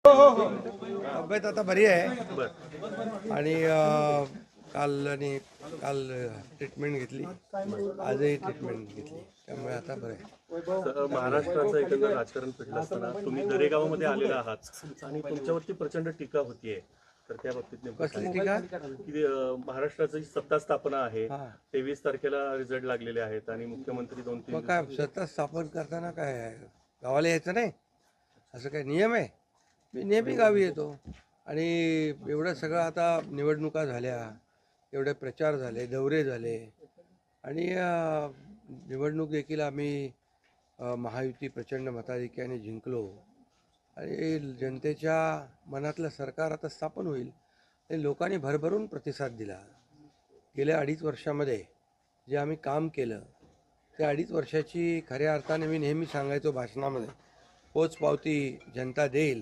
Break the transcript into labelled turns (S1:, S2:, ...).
S1: तब्येत आता बरी आहे आणि काल ट्रीटमेंट घेतली, आजही ट्रीटमेंट घेतली, त्यामुळे आता बरं आहे.
S2: महाराष्ट्राचं एकंदर राजकारण पेटलं असताना तुम्ही दरेगावामध्ये आलेला आहात आणि तुमच्यावरती प्रचंड टीका होतीये, तर त्या बाबतीत
S1: कसली टीका?
S2: की महाराष्ट्राची सत्ता स्थापना आहे, 23 तारखेला रिझल्ट लागलेले आहेत आणि मुख्यमंत्री 2-3
S1: मग काय सत्ता स्थापन करताना काय आहे? गावाला यायचं नाही असं काय नियम आहे? मी नेहमी गावी येतो आणि एवढं सगळं आता निवडणुका झाल्या, एवढे प्रचार झाले, दौरे झाले आणि निवडणूक देखील आम्ही महायुती प्रचंड मताधिक्याने जिंकलो आणि जनतेच्या मनातलं सरकार आता स्थापन होईल. आणि लोकांनी भरभरून प्रतिसाद दिला. गेल्या 2.5 वर्षामध्ये जे आम्ही काम केलं त्या 2.5 वर्षाची खऱ्या अर्थाने मी नेहमी सांगायचो भाषणामध्ये, पोचपावती जनता देईल